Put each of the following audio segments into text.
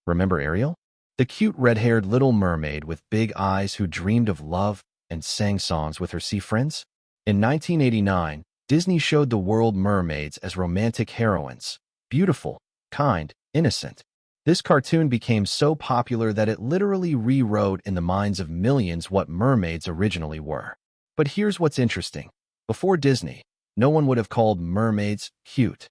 Remember Ariel? The cute red-haired little mermaid with big eyes who dreamed of love and sang songs with her sea friends? In 1989, Disney showed the world mermaids as romantic heroines, beautiful, kind, innocent. This cartoon became so popular that it literally rewrote in the minds of millions what mermaids originally were. But here's what's interesting. Before Disney, no one would have called mermaids cute.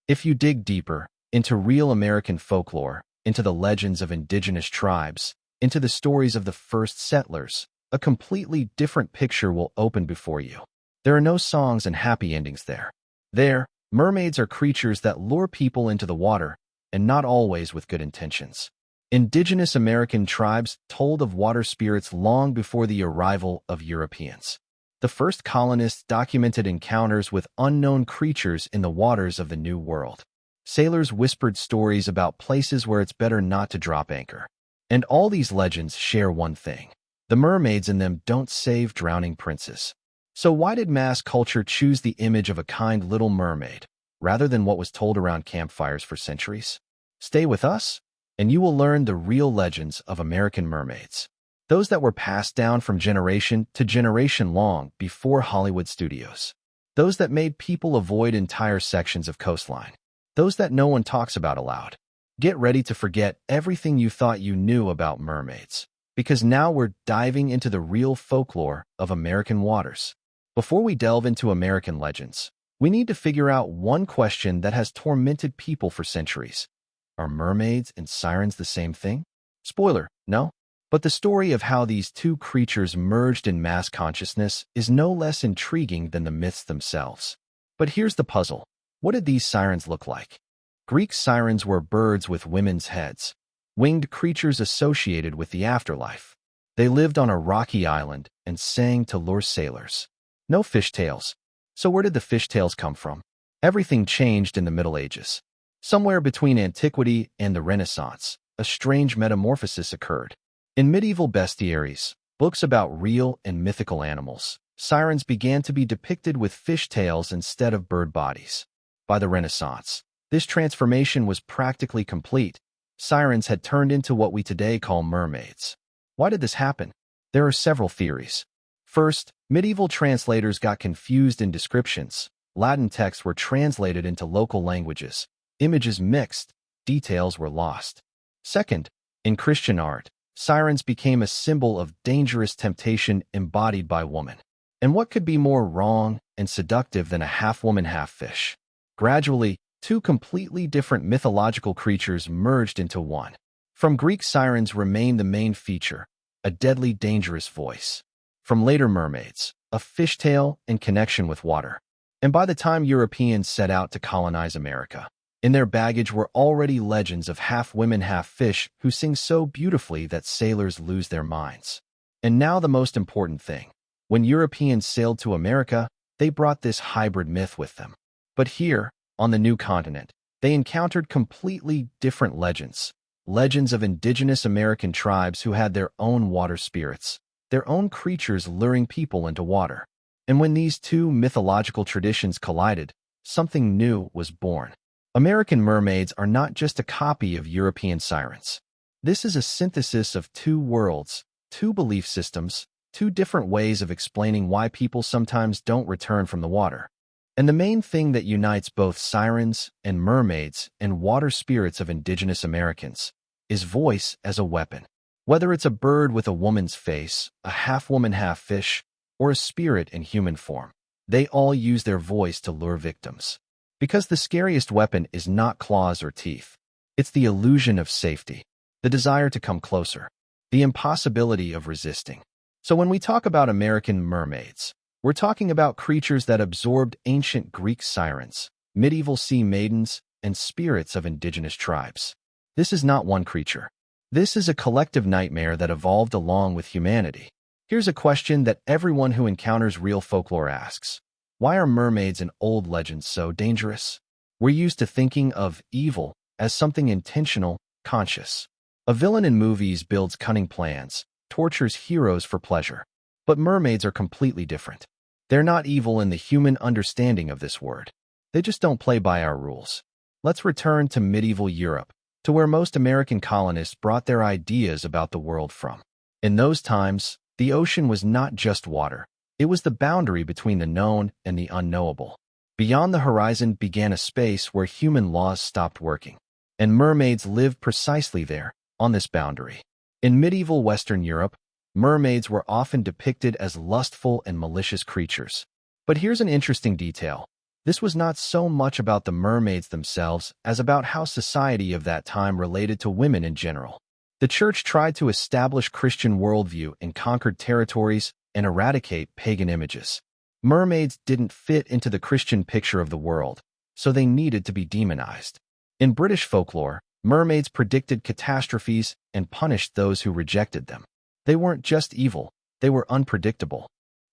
If you dig deeper into real American folklore, into the legends of indigenous tribes, into the stories of the first settlers, a completely different picture will open before you. There are no songs and happy endings there. There, mermaids are creatures that lure people into the water, and not always with good intentions. Indigenous American tribes told of water spirits long before the arrival of Europeans. The first colonists documented encounters with unknown creatures in the waters of the New World. Sailors whispered stories about places where it's better not to drop anchor. And all these legends share one thing. The mermaids in them don't save drowning princes. So why did mass culture choose the image of a kind little mermaid, rather than what was told around campfires for centuries? Stay with us, and you will learn the real legends of American mermaids. Those that were passed down from generation to generation long before Hollywood studios. Those that made people avoid entire sections of coastline. Those that no one talks about aloud. Get ready to forget everything you thought you knew about mermaids, because now we're diving into the real folklore of American waters. Before we delve into American legends, we need to figure out one question that has tormented people for centuries. Are mermaids and sirens the same thing? Spoiler, no. But the story of how these two creatures merged in mass consciousness is no less intriguing than the myths themselves. But here's the puzzle. What did these sirens look like? Greek sirens were birds with women's heads, winged creatures associated with the afterlife. They lived on a rocky island and sang to lure sailors. No fishtails. So where did the fishtails come from? Everything changed in the Middle Ages. Somewhere between antiquity and the Renaissance, a strange metamorphosis occurred. In medieval bestiaries, books about real and mythical animals, sirens began to be depicted with fishtails instead of bird bodies. By the Renaissance, this transformation was practically complete. Sirens had turned into what we today call mermaids. Why did this happen? There are several theories. First, medieval translators got confused in descriptions. Latin texts were translated into local languages. Images mixed. Details were lost. Second, in Christian art, sirens became a symbol of dangerous temptation embodied by woman. And what could be more wrong and seductive than a half-woman, half-fish? Gradually, two completely different mythological creatures merged into one. From Greek, sirens remained the main feature, a deadly, dangerous voice. From later, mermaids, a fishtail and connection with water. And by the time Europeans set out to colonize America, in their baggage were already legends of half-women, half-fish who sing so beautifully that sailors lose their minds. And now the most important thing. When Europeans sailed to America, they brought this hybrid myth with them. But here, on the new continent, they encountered completely different legends. Legends of indigenous American tribes who had their own water spirits, their own creatures luring people into water. And when these two mythological traditions collided, something new was born. American mermaids are not just a copy of European sirens. This is a synthesis of two worlds, two belief systems, two different ways of explaining why people sometimes don't return from the water. And the main thing that unites both sirens and mermaids and water spirits of indigenous Americans is voice as a weapon. Whether it's a bird with a woman's face, a half-woman, half-fish, or a spirit in human form, they all use their voice to lure victims. Because the scariest weapon is not claws or teeth. It's the illusion of safety, the desire to come closer, the impossibility of resisting. So when we talk about American mermaids, we're talking about creatures that absorbed ancient Greek sirens, medieval sea maidens, and spirits of indigenous tribes. This is not one creature. This is a collective nightmare that evolved along with humanity. Here's a question that everyone who encounters real folklore asks. Why are mermaids in old legends so dangerous? We're used to thinking of evil as something intentional, conscious. A villain in movies builds cunning plans, tortures heroes for pleasure. But mermaids are completely different. They're not evil in the human understanding of this word. They just don't play by our rules. Let's return to medieval Europe, to where most American colonists brought their ideas about the world from. In those times, the ocean was not just water. It was the boundary between the known and the unknowable. Beyond the horizon began a space where human laws stopped working, and mermaids lived precisely there, on this boundary. In medieval Western Europe, mermaids were often depicted as lustful and malicious creatures. But here's an interesting detail. This was not so much about the mermaids themselves as about how society of that time related to women in general. The church tried to establish Christian worldview in conquered territories and eradicate pagan images. Mermaids didn't fit into the Christian picture of the world, so they needed to be demonized. In British folklore, mermaids predicted catastrophes and punished those who rejected them. They weren't just evil, they were unpredictable.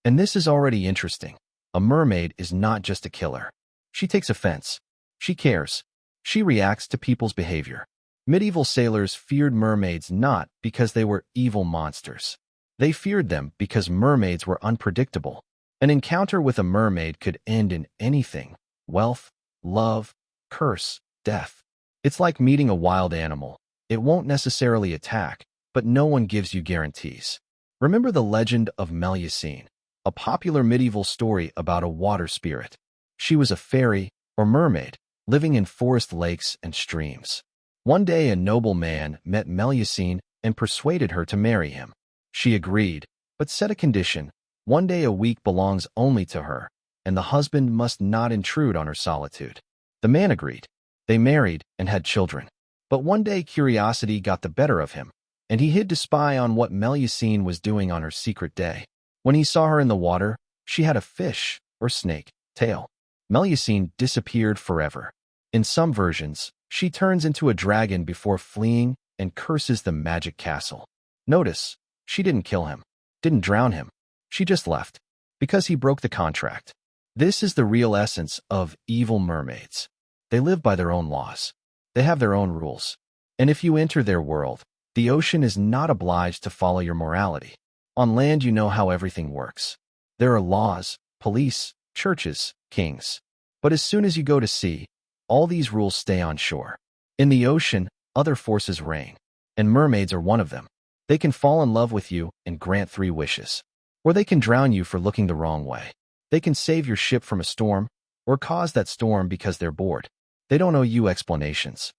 And this is already interesting. A mermaid is not just a killer. She takes offense. She cares. She reacts to people's behavior. Medieval sailors feared mermaids not because they were evil monsters. They feared them because mermaids were unpredictable. An encounter with a mermaid could end in anything: wealth, love, curse, death. It's like meeting a wild animal. It won't necessarily attack, but no one gives you guarantees. Remember the legend of Melusine, a popular medieval story about a water spirit. She was a fairy, or mermaid, living in forest lakes and streams. One day a noble man met Melusine and persuaded her to marry him. She agreed, but set a condition: one day a week belongs only to her, and the husband must not intrude on her solitude. The man agreed. They married and had children. But one day curiosity got the better of him, and he hid to spy on what Melusine was doing on her secret day. When he saw her in the water, she had a fish, or snake, tail. Melusine disappeared forever. In some versions, she turns into a dragon before fleeing and curses the magic castle. Notice, she didn't kill him, didn't drown him. She just left, because he broke the contract. This is the real essence of evil mermaids. They live by their own laws. They have their own rules. And if you enter their world, the ocean is not obliged to follow your morality. On land, you know how everything works. There are laws, police, churches, kings. But as soon as you go to sea, all these rules stay on shore. In the ocean, other forces reign, and mermaids are one of them. They can fall in love with you and grant 3 wishes. Or they can drown you for looking the wrong way. They can save your ship from a storm, or cause that storm because they're bored. They don't owe you explanations.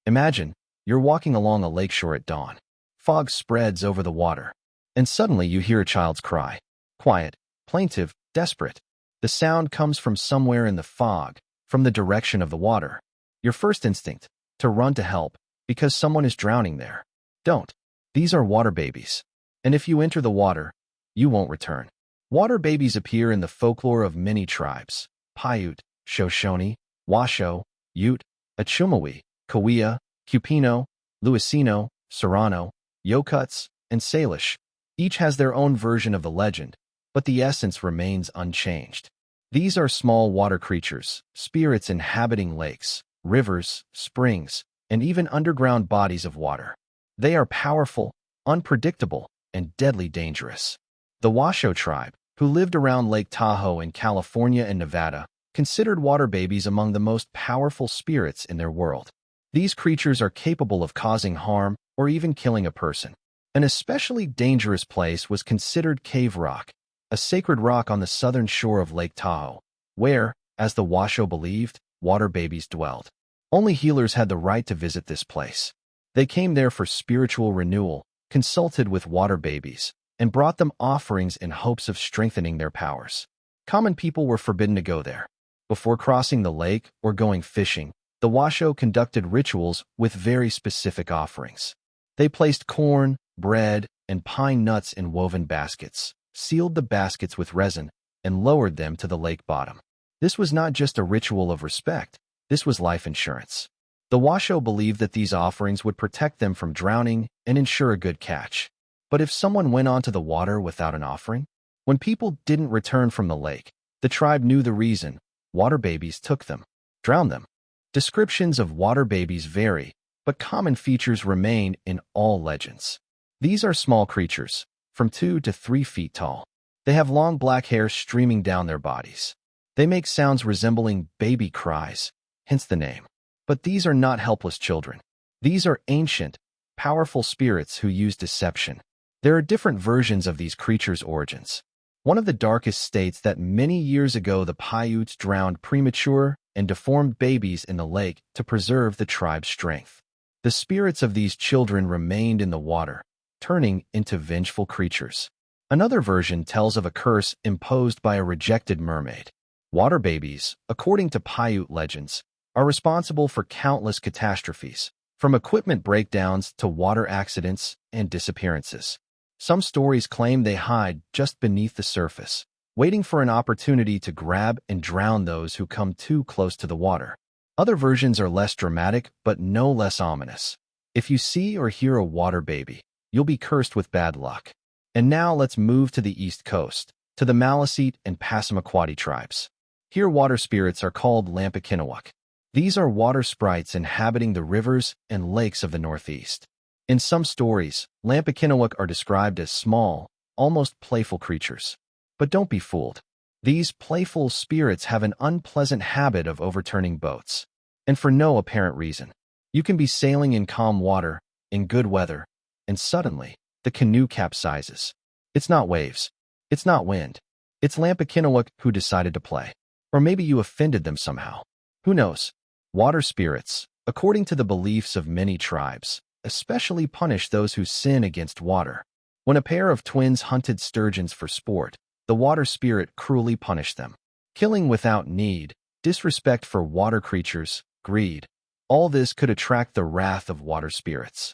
Imagine, you're walking along a lakeshore at dawn. Fog spreads over the water, and suddenly you hear a child's cry. Quiet, plaintive, desperate. The sound comes from somewhere in the fog, from the direction of the water. Your first instinct: to run to help, because someone is drowning there. Don't. These are water babies. And if you enter the water, you won't return. Water babies appear in the folklore of many tribes: Paiute, Shoshone, Washoe, Ute, Achumawi, Cahuilla, Cupino, Luisino, Serrano, Yokuts, and Salish. Each has their own version of the legend, but the essence remains unchanged. These are small water creatures, spirits inhabiting lakes, rivers, springs, and even underground bodies of water. They are powerful, unpredictable, and deadly dangerous. The Washoe tribe, who lived around Lake Tahoe in California and Nevada, considered water babies among the most powerful spirits in their world. These creatures are capable of causing harm or even killing a person. An especially dangerous place was considered Cave Rock, a sacred rock on the southern shore of Lake Tahoe, where, as the Washoe believed, water babies dwelled. Only healers had the right to visit this place. They came there for spiritual renewal, consulted with water babies, and brought them offerings in hopes of strengthening their powers. Common people were forbidden to go there. Before crossing the lake or going fishing, the Washoe conducted rituals with very specific offerings. They placed corn, bread, and pine nuts in woven baskets, sealed the baskets with resin, and lowered them to the lake bottom. This was not just a ritual of respect, this was life insurance. The Washoe believed that these offerings would protect them from drowning and ensure a good catch. But if someone went onto the water without an offering, when people didn't return from the lake, the tribe knew the reason: water babies took them, drowned them. Descriptions of water babies vary, but common features remain in all legends. These are small creatures, from 2 to 3 feet tall. They have long black hair streaming down their bodies. They make sounds resembling baby cries, hence the name. But these are not helpless children. These are ancient, powerful spirits who use deception. There are different versions of these creatures' origins. One of the darkest states that many years ago the Paiutes drowned premature and deformed babies in the lake to preserve the tribe's strength. The spirits of these children remained in the water, turning into vengeful creatures. Another version tells of a curse imposed by a rejected mermaid. Water babies, according to Paiute legends, are responsible for countless catastrophes, from equipment breakdowns to water accidents and disappearances. Some stories claim they hide just beneath the surface, waiting for an opportunity to grab and drown those who come too close to the water. Other versions are less dramatic, but no less ominous. If you see or hear a water baby, you'll be cursed with bad luck. And now let's move to the East Coast, to the Maliseet and Passamaquoddy tribes. Here water spirits are called Lampikinawa. These are water sprites inhabiting the rivers and lakes of the Northeast. In some stories, Lampikinawa are described as small, almost playful creatures. But don't be fooled. These playful spirits have an unpleasant habit of overturning boats. And for no apparent reason. You can be sailing in calm water, in good weather, and suddenly, the canoe capsizes. It's not waves. It's not wind. It's Lampikinawa who decided to play. Or maybe you offended them somehow. Who knows? Water spirits, according to the beliefs of many tribes, especially punish those who sin against water. When a pair of twins hunted sturgeons for sport, the water spirit cruelly punished them. Killing without need, disrespect for water creatures, greed. All this could attract the wrath of water spirits.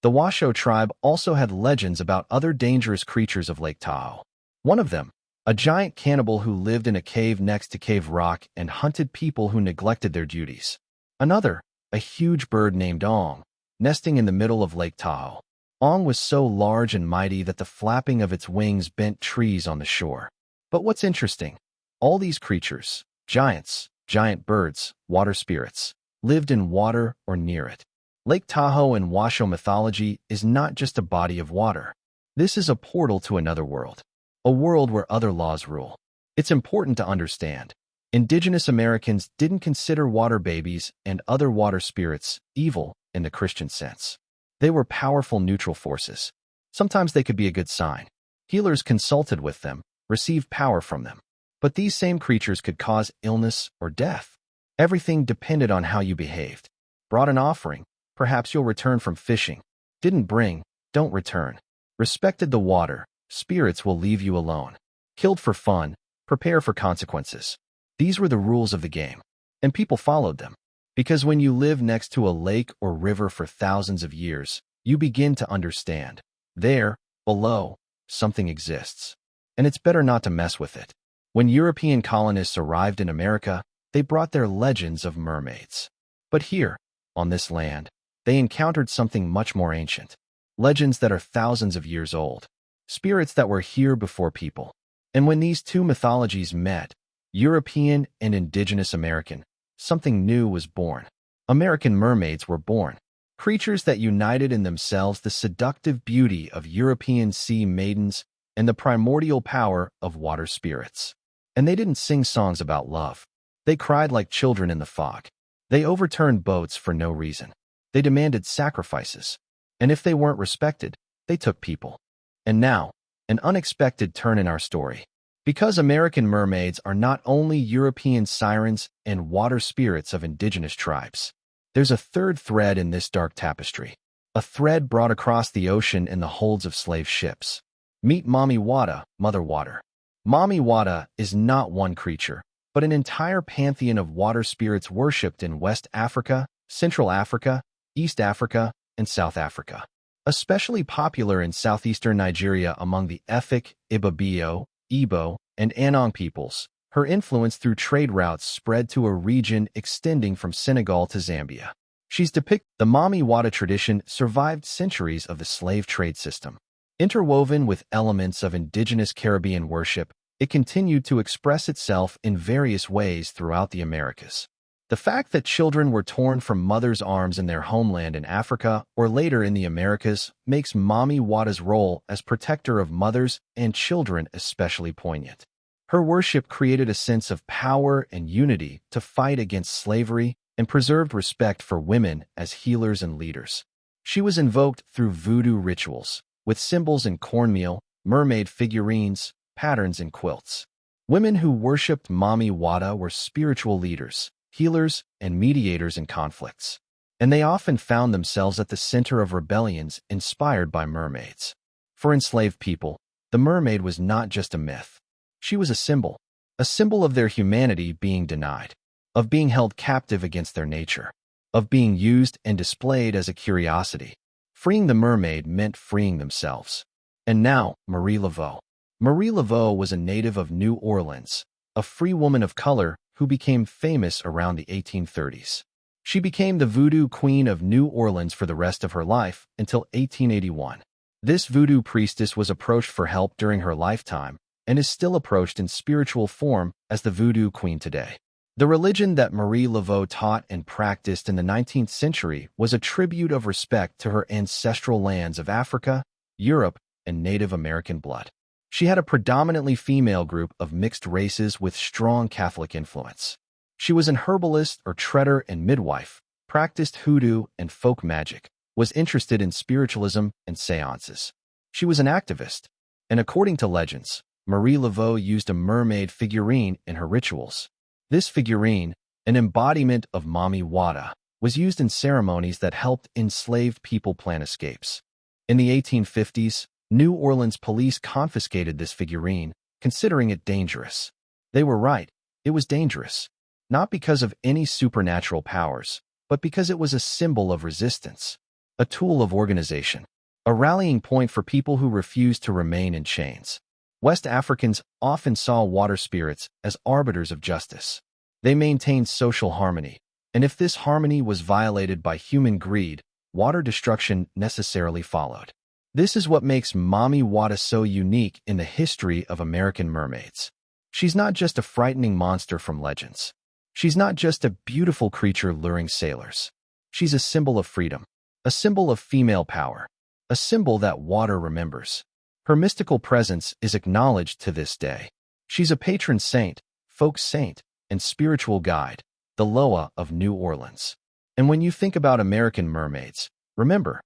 The Washoe tribe also had legends about other dangerous creatures of Lake Tahoe. One of them, a giant cannibal who lived in a cave next to Cave Rock and hunted people who neglected their duties. Another, a huge bird named Ong, nesting in the middle of Lake Tahoe. Ong was so large and mighty that the flapping of its wings bent trees on the shore. But what's interesting, all these creatures, giants, giant birds, water spirits, lived in water or near it. Lake Tahoe in Washoe mythology is not just a body of water. This is a portal to another world, a world where other laws rule. It's important to understand. Indigenous Americans didn't consider water babies and other water spirits evil in the Christian sense. They were powerful neutral forces. Sometimes they could be a good sign. Healers consulted with them, received power from them. But these same creatures could cause illness or death. Everything depended on how you behaved. Brought an offering, perhaps you'll return from fishing. Didn't bring, don't return. Respected the water, spirits will leave you alone. Killed for fun, prepare for consequences. These were the rules of the game, and people followed them. Because when you live next to a lake or river for thousands of years, you begin to understand. There, below, something exists. And it's better not to mess with it. When European colonists arrived in America, they brought their legends of mermaids. But here, on this land, they encountered something much more ancient. Legends that are thousands of years old. Spirits that were here before people. And when these two mythologies met, European and indigenous American, something new was born. American mermaids were born. Creatures that united in themselves the seductive beauty of European sea maidens and the primordial power of water spirits. And they didn't sing songs about love. They cried like children in the fog. They overturned boats for no reason. They demanded sacrifices. And if they weren't respected, they took people. And now, an unexpected turn in our story. Because American mermaids are not only European sirens and water spirits of indigenous tribes, there's a third thread in this dark tapestry. A thread brought across the ocean in the holds of slave ships. Meet Mami Wata, Mother Water. Mami Wata is not one creature, but an entire pantheon of water spirits worshipped in West Africa, Central Africa, East Africa, and South Africa. Especially popular in southeastern Nigeria among the Efik, Ibibio, Igbo, and Anong peoples, her influence through trade routes spread to a region extending from Senegal to Zambia. She's depicted. The Mami Wata tradition survived centuries of the slave trade system. Interwoven with elements of indigenous Caribbean worship, it continued to express itself in various ways throughout the Americas. The fact that children were torn from mothers' arms in their homeland in Africa or later in the Americas makes Mami Wata's role as protector of mothers and children especially poignant. Her worship created a sense of power and unity to fight against slavery, and preserved respect for women as healers and leaders. She was invoked through voodoo rituals, with symbols in cornmeal, mermaid figurines, patterns, and quilts. Women who worshipped Mami Wata were spiritual leaders, healers, and mediators in conflicts. And they often found themselves at the center of rebellions inspired by mermaids. For enslaved people, the mermaid was not just a myth. She was a symbol of their humanity being denied, of being held captive against their nature, of being used and displayed as a curiosity. Freeing the mermaid meant freeing themselves. And now, Marie Laveau. Marie Laveau was a native of New Orleans, a free woman of color who became famous around the 1830s. She became the voodoo queen of New Orleans for the rest of her life until 1881. This voodoo priestess was approached for help during her lifetime and is still approached in spiritual form as the voodoo queen today. The religion that Marie Laveau taught and practiced in the 19th century was a tribute of respect to her ancestral lands of Africa, Europe, and Native American blood. She had a predominantly female group of mixed races with strong Catholic influence. She was an herbalist or treader and midwife, practiced hoodoo and folk magic, was interested in spiritualism and seances. She was an activist, and according to legends, Marie Laveau used a mermaid figurine in her rituals. This figurine, an embodiment of Mami Wata, was used in ceremonies that helped enslaved people plan escapes. In the 1850s, New Orleans police confiscated this figurine, considering it dangerous. They were right, it was dangerous. Not because of any supernatural powers, but because it was a symbol of resistance, a tool of organization, a rallying point for people who refused to remain in chains. West Africans often saw water spirits as arbiters of justice. They maintained social harmony, and if this harmony was violated by human greed, water destruction necessarily followed. This is what makes Mami Wata so unique in the history of American mermaids. She's not just a frightening monster from legends. She's not just a beautiful creature luring sailors. She's a symbol of freedom, a symbol of female power, a symbol that water remembers. Her mystical presence is acknowledged to this day. She's a patron saint, folk saint, and spiritual guide, the Loa of New Orleans. And when you think about American mermaids, remember,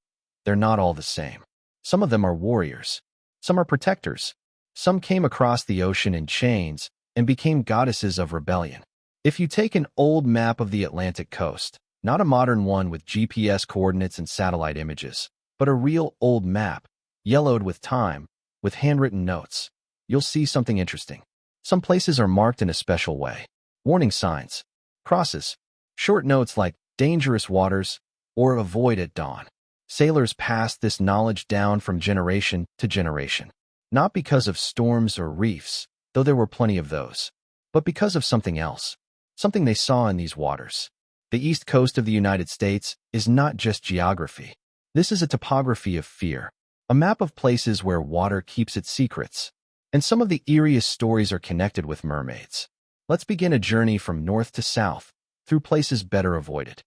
they're not all the same. Some of them are warriors. Some are protectors. Some came across the ocean in chains and became goddesses of rebellion. If you take an old map of the Atlantic coast, not a modern one with GPS coordinates and satellite images, but a real old map, yellowed with time, with handwritten notes, you'll see something interesting. Some places are marked in a special way. Warning signs, crosses, short notes like dangerous waters or avoid at dawn. Sailors passed this knowledge down from generation to generation, not because of storms or reefs, though there were plenty of those, but because of something else, something they saw in these waters. The east coast of the United States is not just geography. This is a topography of fear, a map of places where water keeps its secrets. And some of the eeriest stories are connected with mermaids. Let's begin a journey from north to south, through places better avoided.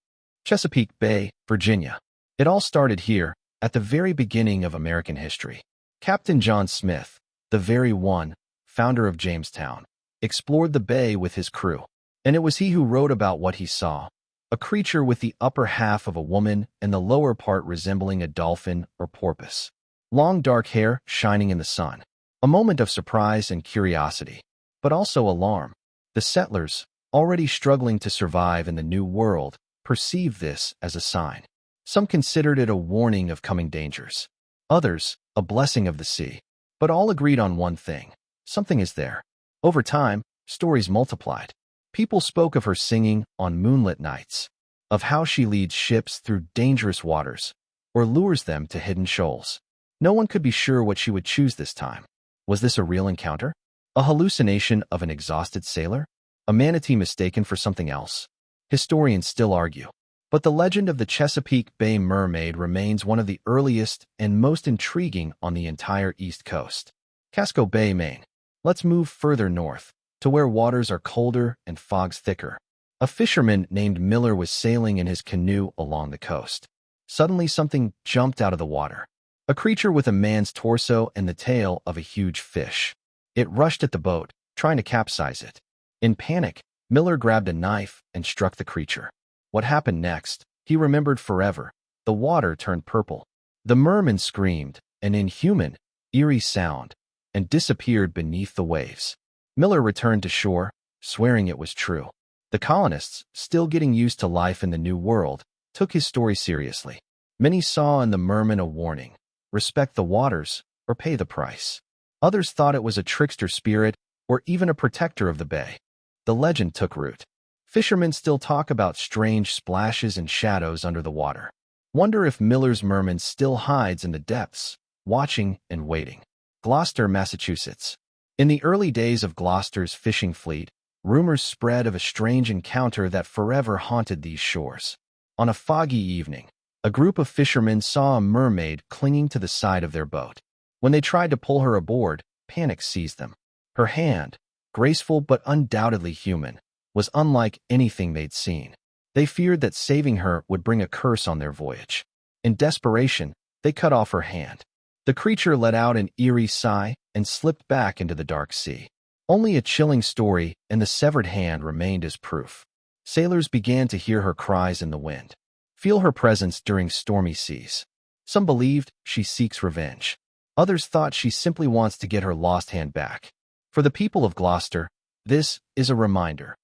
Chesapeake Bay, Virginia. It all started here, at the very beginning of American history. Captain John Smith, the very one, founder of Jamestown, explored the bay with his crew. And it was he who wrote about what he saw, a creature with the upper half of a woman and the lower part resembling a dolphin or porpoise. Long dark hair shining in the sun. A moment of surprise and curiosity, but also alarm. The settlers, already struggling to survive in the New World, perceived this as a sign. Some considered it a warning of coming dangers. Others, a blessing of the sea. But all agreed on one thing. Something is there. Over time, stories multiplied. People spoke of her singing on moonlit nights, of how she leads ships through dangerous waters, or lures them to hidden shoals. No one could be sure what she would choose this time. Was this a real encounter? A hallucination of an exhausted sailor? A manatee mistaken for something else? Historians still argue. But the legend of the Chesapeake Bay mermaid remains one of the earliest and most intriguing on the entire East Coast. Casco Bay, Maine. Let's move further north, to where waters are colder and fogs thicker. A fisherman named Miller was sailing in his canoe along the coast. Suddenly something jumped out of the water. A creature with a man's torso and the tail of a huge fish. It rushed at the boat, trying to capsize it. In panic, Miller grabbed a knife and struck the creature. What happened next, he remembered forever. The water turned purple. The merman screamed, an inhuman, eerie sound, and disappeared beneath the waves. Miller returned to shore, swearing it was true. The colonists, still getting used to life in the new world, took his story seriously. Many saw in the merman a warning: respect the waters or pay the price. Others thought it was a trickster spirit or even a protector of the bay. The legend took root. Fishermen still talk about strange splashes and shadows under the water. Wonder if Miller's merman still hides in the depths, watching and waiting. Gloucester, Massachusetts. In the early days of Gloucester's fishing fleet, rumors spread of a strange encounter that forever haunted these shores. On a foggy evening, a group of fishermen saw a mermaid clinging to the side of their boat. When they tried to pull her aboard, panic seized them. Her hand, graceful but undoubtedly human, was unlike anything they'd seen. They feared that saving her would bring a curse on their voyage. In desperation, they cut off her hand. The creature let out an eerie sigh and slipped back into the dark sea. Only a chilling story and the severed hand remained as proof. Sailors began to hear her cries in the wind, feel her presence during stormy seas. Some believed she seeks revenge. Others thought she simply wants to get her lost hand back. For the people of Gloucester, this is a reminder.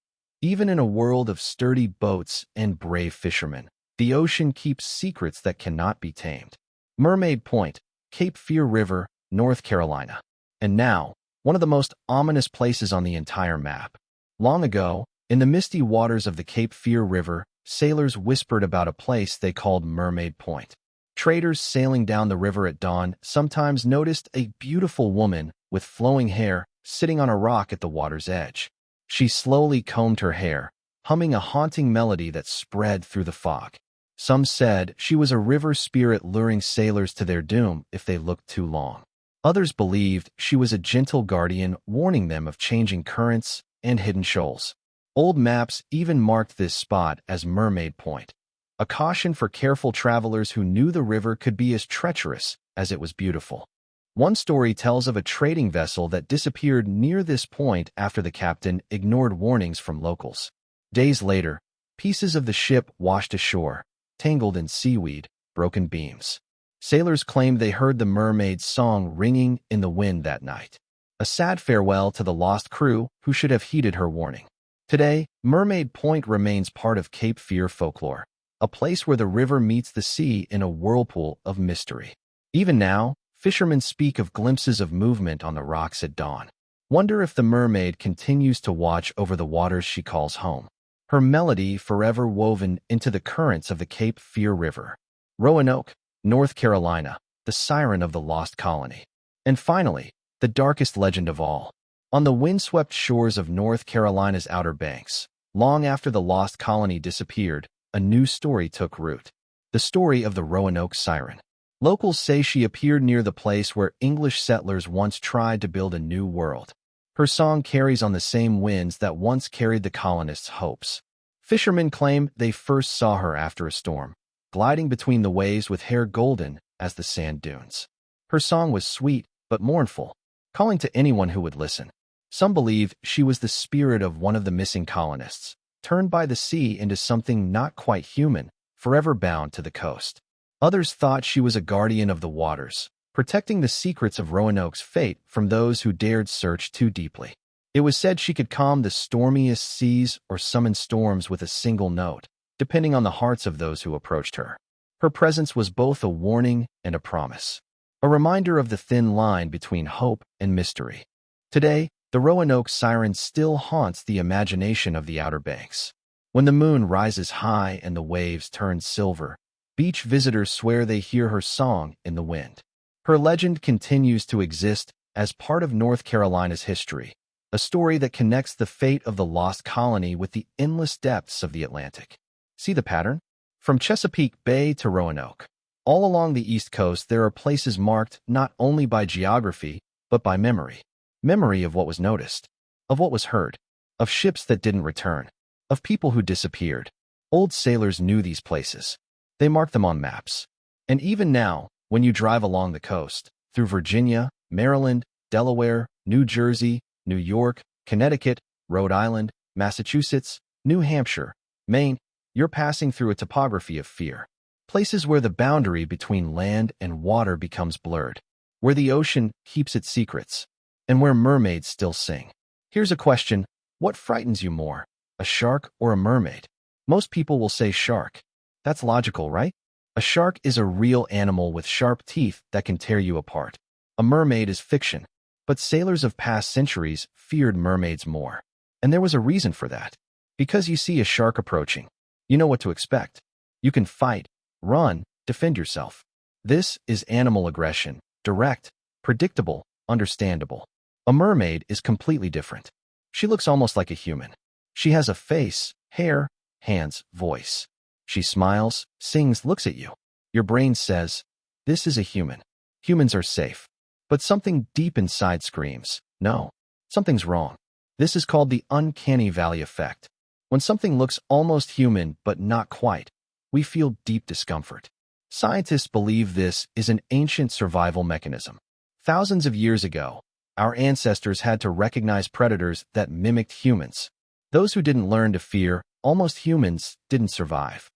Even in a world of sturdy boats and brave fishermen, the ocean keeps secrets that cannot be tamed. Mermaid Point, Cape Fear River, North Carolina. And now, one of the most ominous places on the entire map. Long ago, in the misty waters of the Cape Fear River, sailors whispered about a place they called Mermaid Point. Traders sailing down the river at dawn sometimes noticed a beautiful woman with flowing hair sitting on a rock at the water's edge. She slowly combed her hair, humming a haunting melody that spread through the fog. Some said she was a river spirit luring sailors to their doom if they looked too long. Others believed she was a gentle guardian warning them of changing currents and hidden shoals. Old maps even marked this spot as Mermaid Point, a caution for careful travelers who knew the river could be as treacherous as it was beautiful. One story tells of a trading vessel that disappeared near this point after the captain ignored warnings from locals. Days later, pieces of the ship washed ashore, tangled in seaweed, broken beams. Sailors claimed they heard the mermaid's song ringing in the wind that night. A sad farewell to the lost crew who should have heeded her warning. Today, Mermaid Point remains part of Cape Fear folklore, a place where the river meets the sea in a whirlpool of mystery. Even now, fishermen speak of glimpses of movement on the rocks at dawn. Wonder if the mermaid continues to watch over the waters she calls home. Her melody forever woven into the currents of the Cape Fear River. Roanoke, North Carolina, the siren of the lost colony. And finally, the darkest legend of all. On the windswept shores of North Carolina's Outer Banks, long after the lost colony disappeared, a new story took root. The story of the Roanoke siren. Locals say she appeared near the place where English settlers once tried to build a new world. Her song carries on the same winds that once carried the colonists' hopes. Fishermen claim they first saw her after a storm, gliding between the waves with hair golden as the sand dunes. Her song was sweet but mournful, calling to anyone who would listen. Some believe she was the spirit of one of the missing colonists, turned by the sea into something not quite human, forever bound to the coast. Others thought she was a guardian of the waters, protecting the secrets of Roanoke's fate from those who dared search too deeply. It was said she could calm the stormiest seas or summon storms with a single note, depending on the hearts of those who approached her. Her presence was both a warning and a promise, a reminder of the thin line between hope and mystery. Today, the Roanoke siren still haunts the imagination of the Outer Banks. When the moon rises high and the waves turn silver, beach visitors swear they hear her song in the wind. Her legend continues to exist as part of North Carolina's history, a story that connects the fate of the lost colony with the endless depths of the Atlantic. See the pattern? From Chesapeake Bay to Roanoke. All along the East Coast, there are places marked not only by geography, but by memory. Memory of what was noticed, of what was heard, of ships that didn't return, of people who disappeared. Old sailors knew these places. They marked them on maps. And even now, when you drive along the coast, through Virginia, Maryland, Delaware, New Jersey, New York, Connecticut, Rhode Island, Massachusetts, New Hampshire, Maine, You're passing through a topography of fear. Places where the boundary between land and water becomes blurred, where the ocean keeps its secrets, and where mermaids still sing. Here's a question: what frightens you more, a shark or a mermaid? Most people will say shark. That's logical, right? A shark is a real animal with sharp teeth that can tear you apart. A mermaid is fiction, but sailors of past centuries feared mermaids more. And there was a reason for that. Because you see a shark approaching, you know what to expect. You can fight, run, defend yourself. This is animal aggression, direct, predictable, understandable. A mermaid is completely different. She looks almost like a human. She has a face, hair, hands, voice. She smiles, sings, looks at you. Your brain says, this is a human. Humans are safe. But something deep inside screams, no, something's wrong. This is called the uncanny valley effect. When something looks almost human but not quite, we feel deep discomfort. Scientists believe this is an ancient survival mechanism. Thousands of years ago, our ancestors had to recognize predators that mimicked humans. Those who didn't learn to fear almost humans didn't survive.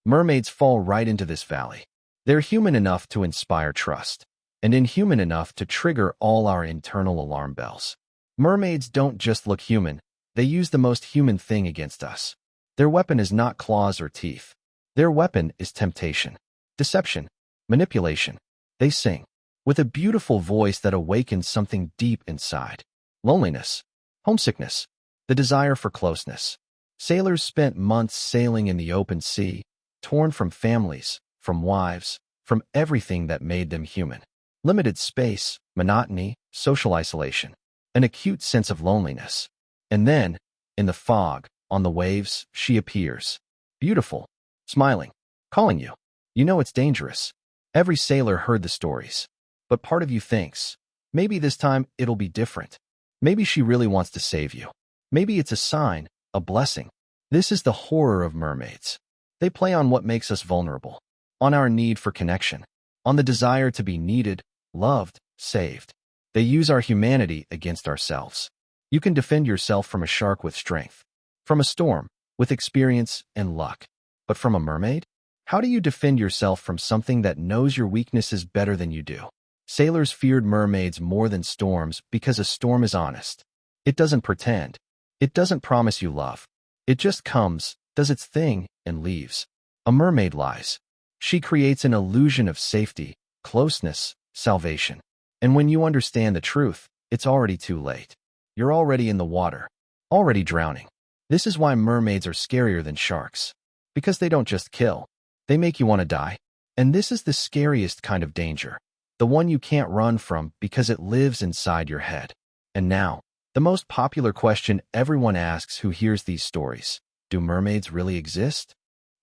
Mermaids fall right into this valley. They're human enough to inspire trust, and inhuman enough to trigger all our internal alarm bells. Mermaids don't just look human, they use the most human thing against us. Their weapon is not claws or teeth. Their weapon is temptation, deception, manipulation. They sing with a beautiful voice that awakens something deep inside. Loneliness, homesickness, the desire for closeness. Sailors spent months sailing in the open sea, torn from families, from wives, from everything that made them human. Limited space, monotony, social isolation, an acute sense of loneliness. And then, in the fog, on the waves, she appears. Beautiful, smiling, calling you. You know it's dangerous. Every sailor heard the stories. But part of you thinks, maybe this time it'll be different. Maybe she really wants to save you. Maybe it's a sign, a blessing. This is the horror of mermaids. They play on what makes us vulnerable, on our need for connection, on the desire to be needed, loved, saved. They use our humanity against ourselves. You can defend yourself from a shark with strength, from a storm with experience and luck. But from a mermaid? How do you defend yourself from something that knows your weaknesses better than you do? Sailors feared mermaids more than storms because a storm is honest. It doesn't pretend. It doesn't promise you love. It just comes, does its thing, and leaves. A mermaid lies. She creates an illusion of safety, closeness, salvation. And when you understand the truth, it's already too late. You're already in the water, already drowning. This is why mermaids are scarier than sharks. Because they don't just kill. They make you want to die. And this is the scariest kind of danger. The one you can't run from because it lives inside your head. And now, the most popular question everyone asks who hears these stories: do mermaids really exist?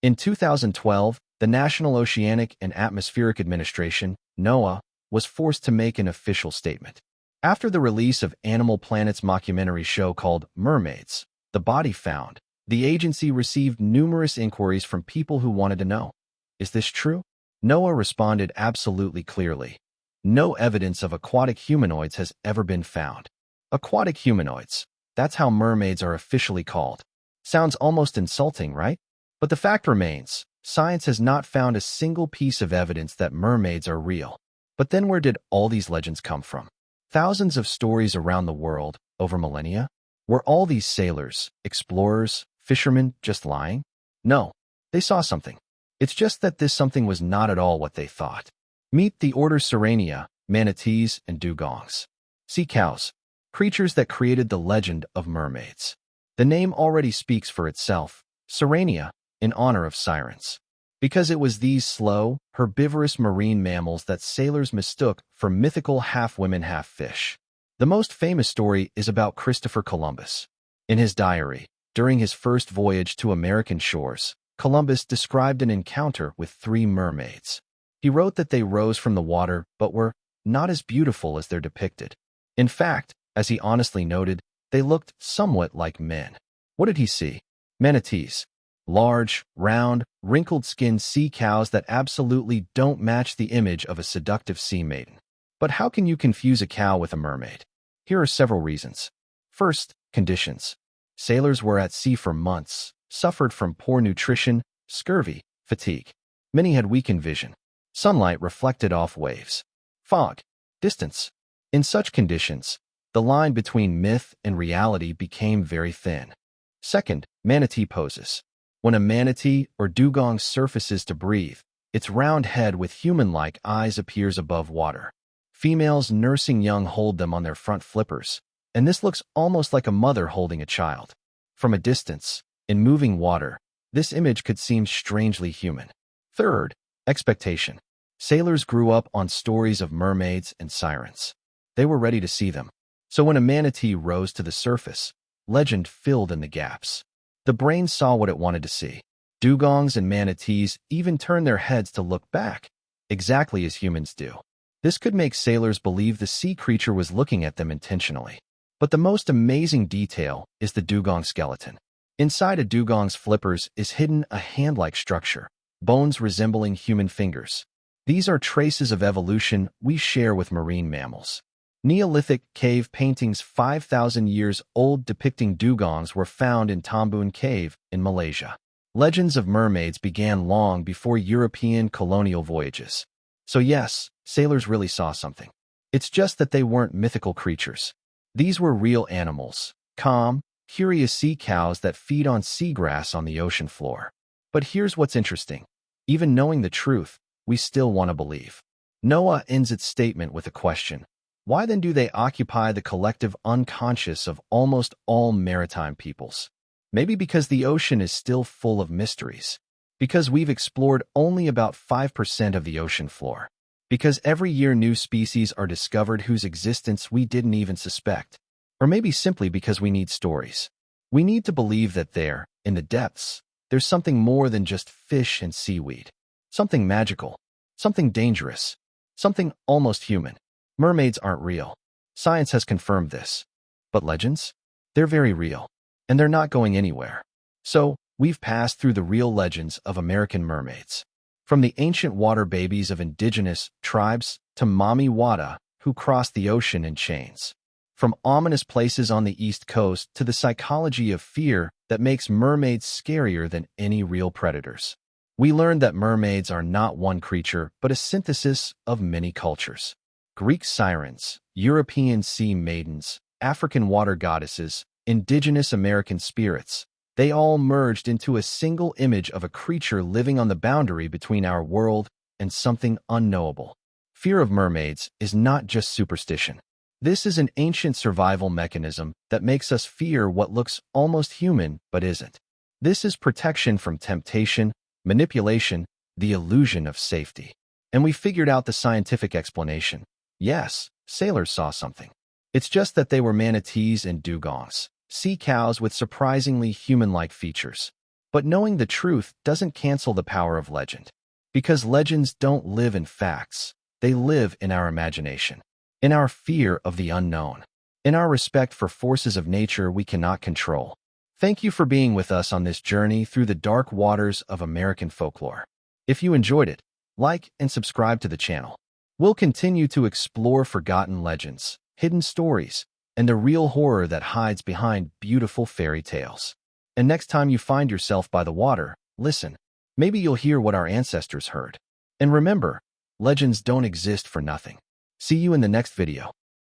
In 2012, the National Oceanic and Atmospheric Administration, NOAA, was forced to make an official statement. After the release of Animal Planet's mockumentary show called Mermaids, The Body Found, the agency received numerous inquiries from people who wanted to know, is this true? NOAA responded absolutely clearly. No evidence of aquatic humanoids has ever been found. Aquatic humanoids, that's how mermaids are officially called. Sounds almost insulting, right? But the fact remains, science has not found a single piece of evidence that mermaids are real. But then where did all these legends come from? Thousands of stories around the world, over millennia? Were all these sailors, explorers, fishermen just lying? No, they saw something. It's just that this something was not at all what they thought. Meet the order Sirenia, manatees, and dugongs. Sea cows, creatures that created the legend of mermaids. The name already speaks for itself, Sirenia, in honor of sirens. Because it was these slow, herbivorous marine mammals that sailors mistook for mythical half-women, half-fish. The most famous story is about Christopher Columbus. In his diary, during his first voyage to American shores, Columbus described an encounter with 3 mermaids. He wrote that they rose from the water but were not as beautiful as they're depicted. In fact, as he honestly noted, they looked somewhat like men. What did he see? Manatees. Large, round, wrinkled-skinned sea cows that absolutely don't match the image of a seductive sea maiden. But how can you confuse a cow with a mermaid? Here are several reasons. First, conditions. Sailors were at sea for months, suffered from poor nutrition, scurvy, fatigue. Many had weakened vision. Sunlight reflected off waves. Fog, distance. In such conditions, the line between myth and reality became very thin. Second, manatee poses. When a manatee or dugong surfaces to breathe, its round head with human-like eyes appears above water. Females nursing young hold them on their front flippers, and this looks almost like a mother holding a child. From a distance, in moving water, this image could seem strangely human. Third, expectation. Sailors grew up on stories of mermaids and sirens. They were ready to see them. So when a manatee rose to the surface, legend filled in the gaps. The brain saw what it wanted to see. Dugongs and manatees even turned their heads to look back, exactly as humans do. This could make sailors believe the sea creature was looking at them intentionally. But the most amazing detail is the dugong skeleton. Inside a dugong's flippers is hidden a hand-like structure, bones resembling human fingers. These are traces of evolution we share with marine mammals. Neolithic cave paintings 5,000 years old depicting dugongs were found in Tambun Cave in Malaysia. Legends of mermaids began long before European colonial voyages. So yes, sailors really saw something. It's just that they weren't mythical creatures. These were real animals, calm, curious sea cows that feed on seagrass on the ocean floor. But here's what's interesting. Even knowing the truth, we still want to believe. Noah ends its statement with a question. Why then do they occupy the collective unconscious of almost all maritime peoples? Maybe because the ocean is still full of mysteries. Because we've explored only about 5% of the ocean floor. Because every year new species are discovered whose existence we didn't even suspect. Or maybe simply because we need stories. We need to believe that there, in the depths, there's something more than just fish and seaweed. Something magical. Something dangerous. Something almost human. Mermaids aren't real. Science has confirmed this. But legends? They're very real. And they're not going anywhere. So, we've passed through the real legends of American mermaids. From the ancient water babies of indigenous tribes to Mami Wata, who crossed the ocean in chains. From ominous places on the East Coast to the psychology of fear that makes mermaids scarier than any real predators. We learned that mermaids are not one creature, but a synthesis of many cultures. Greek sirens, European sea maidens, African water goddesses, indigenous American spirits, they all merged into a single image of a creature living on the boundary between our world and something unknowable. Fear of mermaids is not just superstition. This is an ancient survival mechanism that makes us fear what looks almost human but isn't. This is protection from temptation, manipulation, the illusion of safety. And we figured out the scientific explanation. Yes, sailors saw something. It's just that they were manatees and dugongs, sea cows with surprisingly human-like features. But knowing the truth doesn't cancel the power of legend. Because legends don't live in facts, they live in our imagination, in our fear of the unknown, in our respect for forces of nature we cannot control. Thank you for being with us on this journey through the dark waters of American folklore. If you enjoyed it, like and subscribe to the channel. We'll continue to explore forgotten legends, hidden stories, and the real horror that hides behind beautiful fairy tales. And next time you find yourself by the water, listen. Maybe you'll hear what our ancestors heard. And remember, legends don't exist for nothing. See you in the next video.